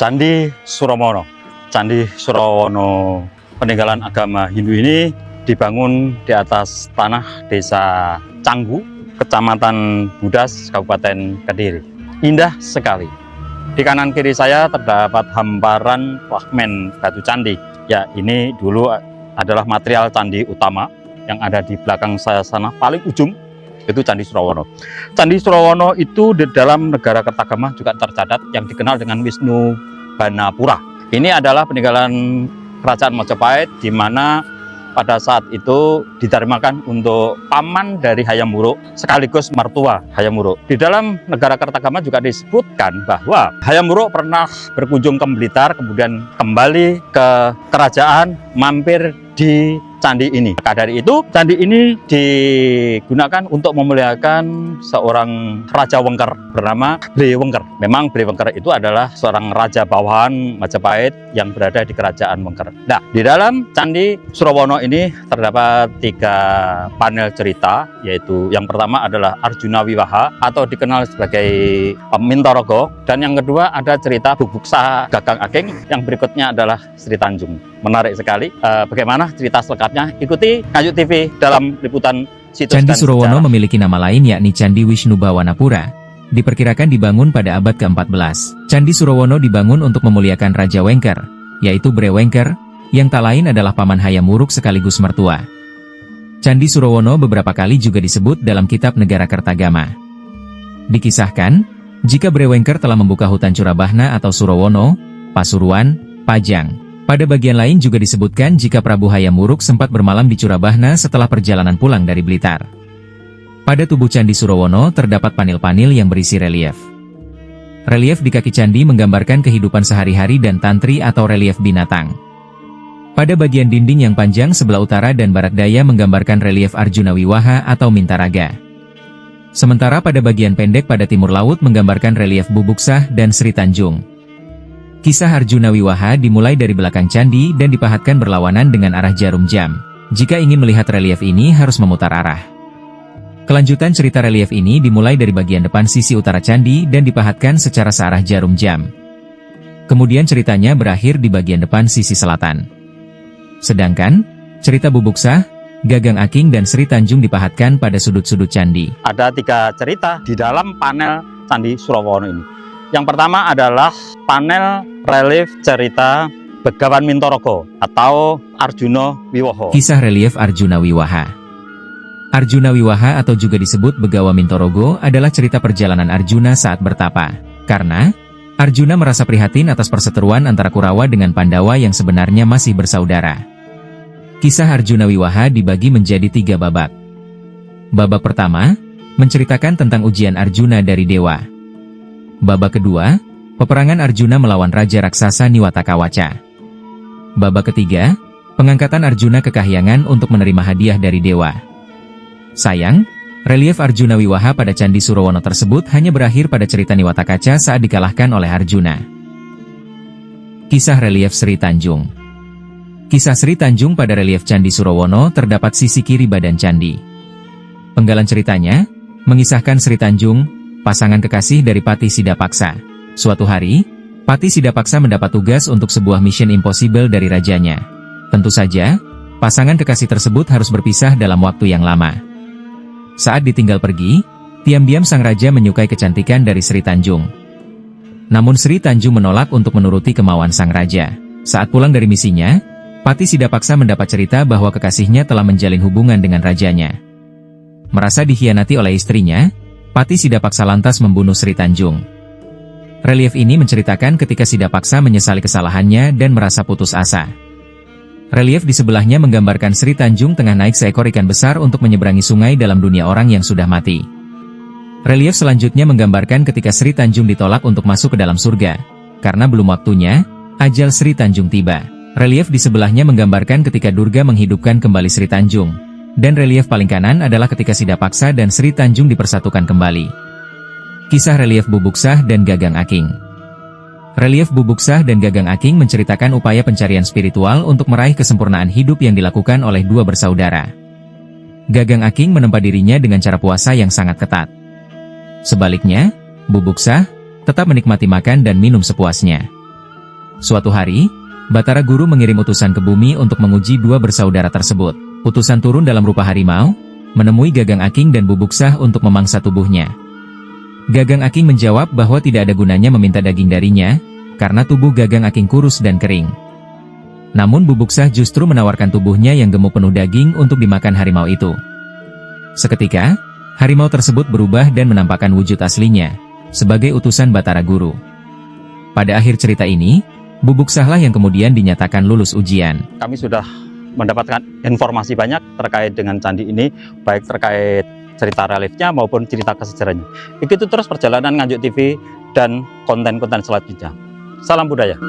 Candi Suramono. Candi Suramono peninggalan agama Hindu ini dibangun di atas tanah desa Canggu, Kecamatan Budas, Kabupaten Kediri. Indah sekali. Di kanan kiri saya terdapat hamparan fragmen batu candi. Ya, ini dulu adalah material candi utama yang ada di belakang saya sana, paling ujung. Itu Candi Surawono. Candi Surawono itu di dalam negara Kertagama juga tercatat yang dikenal dengan Wisnu Banapura. Ini adalah peninggalan kerajaan Majapahit di mana pada saat itu ditarimakan untuk paman dari Hayam Wuruk sekaligus mertua Hayam Wuruk. Di dalam negara Kertagama juga disebutkan bahwa Hayam Wuruk pernah berkunjung ke Blitar, kemudian kembali ke kerajaan, mampir di candi ini. Maka dari itu, candi ini digunakan untuk memuliakan seorang raja Wengker bernama Bre Wengker. Memang Bre Wengker itu adalah seorang raja bawahan Majapahit yang berada di kerajaan Wengker. Nah, di dalam Candi Surawono ini terdapat 3 panel cerita, yaitu yang pertama adalah Arjuna Wiwaha atau dikenal sebagai Mintorogo, dan yang kedua ada cerita Bubuksa Gagang Aking, yang berikutnya adalah Sri Tanjung. Menarik sekali. Bagaimana cerita selengkapnya? Ikuti Ngayuk TV dalam liputan situs Candi Surawono sejarah. memiliki nama lain yakni Candi Wisnu Bawanapura. Diperkirakan dibangun pada abad ke-14. Candi Surawono dibangun untuk memuliakan Raja Wengker, yaitu Bre Wengker, yang tak lain adalah paman Hayam Wuruk sekaligus mertua. Candi Surawono beberapa kali juga disebut dalam kitab Negara Kertagama. Dikisahkan, jika Bre Wengker telah membuka hutan Curabahna atau Surawono, Pasuruan, Pajang. Pada bagian lain juga disebutkan jika Prabu Hayam Wuruk sempat bermalam di Curabahna setelah perjalanan pulang dari Blitar. Pada tubuh Candi Surawono terdapat panel-panel yang berisi relief. Relief di kaki candi menggambarkan kehidupan sehari-hari dan tantri atau relief binatang. Pada bagian dinding yang panjang sebelah utara dan barat daya menggambarkan relief Arjuna Wiwaha atau Mintaraga. Sementara pada bagian pendek pada timur laut menggambarkan relief Bubuksah dan Sri Tanjung. Kisah Arjuna Wiwaha dimulai dari belakang candi dan dipahatkan berlawanan dengan arah jarum jam. Jika ingin melihat relief ini harus memutar arah. Kelanjutan cerita relief ini dimulai dari bagian depan sisi utara candi dan dipahatkan secara searah jarum jam. Kemudian ceritanya berakhir di bagian depan sisi selatan. Sedangkan, cerita Bubuksah, Gagang Aking dan Sri Tanjung dipahatkan pada sudut-sudut candi. Ada 3 cerita di dalam panel Candi Surawono ini. Yang pertama adalah panel relief cerita Begawan Mintorogo atau Arjuna Wiwaha. Kisah relief Arjuna Wiwaha. Arjuna Wiwaha atau juga disebut Begawa Mintorogo adalah cerita perjalanan Arjuna saat bertapa. Karena Arjuna merasa prihatin atas perseteruan antara Kurawa dengan Pandawa yang sebenarnya masih bersaudara. Kisah Arjuna Wiwaha dibagi menjadi 3 babak. Babak pertama menceritakan tentang ujian Arjuna dari dewa. Babak kedua, peperangan Arjuna melawan Raja Raksasa Niwatakawaca. Babak ketiga, pengangkatan Arjuna ke Kahyangan untuk menerima hadiah dari dewa. Sayang, relief Arjuna Wiwaha pada Candi Surawono tersebut hanya berakhir pada cerita Niwatakaca saat dikalahkan oleh Arjuna. Kisah relief Sri Tanjung. Kisah Sri Tanjung pada relief Candi Surawono terdapat sisi kiri badan candi. Penggalan ceritanya mengisahkan Sri Tanjung, pasangan kekasih dari Pati Sidapaksa. Suatu hari, Pati Sidapaksa mendapat tugas untuk sebuah mission impossible dari rajanya. Tentu saja, pasangan kekasih tersebut harus berpisah dalam waktu yang lama. Saat ditinggal pergi, diam-diam sang raja menyukai kecantikan dari Sri Tanjung. Namun Sri Tanjung menolak untuk menuruti kemauan sang raja. Saat pulang dari misinya, Pati Sidapaksa mendapat cerita bahwa kekasihnya telah menjalin hubungan dengan rajanya. Merasa dikhianati oleh istrinya, Pati Sidapaksa lantas membunuh Sri Tanjung. Relief ini menceritakan ketika Sidapaksa menyesali kesalahannya dan merasa putus asa. Relief di sebelahnya menggambarkan Sri Tanjung tengah naik seekor ikan besar untuk menyeberangi sungai dalam dunia orang yang sudah mati. Relief selanjutnya menggambarkan ketika Sri Tanjung ditolak untuk masuk ke dalam surga. Karena belum waktunya, ajal Sri Tanjung tiba. Relief di sebelahnya menggambarkan ketika Durga menghidupkan kembali Sri Tanjung. Dan relief paling kanan adalah ketika Sidapaksa dan Sri Tanjung dipersatukan kembali. Kisah relief Bubuksah dan Gagang Aking. Relief Bubuksah dan Gagang Aking menceritakan upaya pencarian spiritual untuk meraih kesempurnaan hidup yang dilakukan oleh 2 bersaudara. Gagang Aking menempa dirinya dengan cara puasa yang sangat ketat. Sebaliknya, Bubuksah tetap menikmati makan dan minum sepuasnya. Suatu hari, Batara Guru mengirim utusan ke bumi untuk menguji dua bersaudara tersebut. Utusan turun dalam rupa harimau, menemui Gagang Aking dan Bubuksah untuk memangsa tubuhnya. Gagang Aking menjawab bahwa tidak ada gunanya meminta daging darinya, karena tubuh Gagang Aking kurus dan kering. Namun Bubuksah justru menawarkan tubuhnya yang gemuk penuh daging untuk dimakan harimau itu. Seketika, harimau tersebut berubah dan menampakkan wujud aslinya, sebagai utusan Batara Guru. Pada akhir cerita ini, Bubuksahlah yang kemudian dinyatakan lulus ujian. Kami sudah mendapatkan informasi banyak terkait dengan candi ini, baik terkait cerita reliefnya maupun cerita kesejarahnya. Ikuti terus perjalanan Nganjuk TV dan konten-konten selanjutnya. Salam budaya.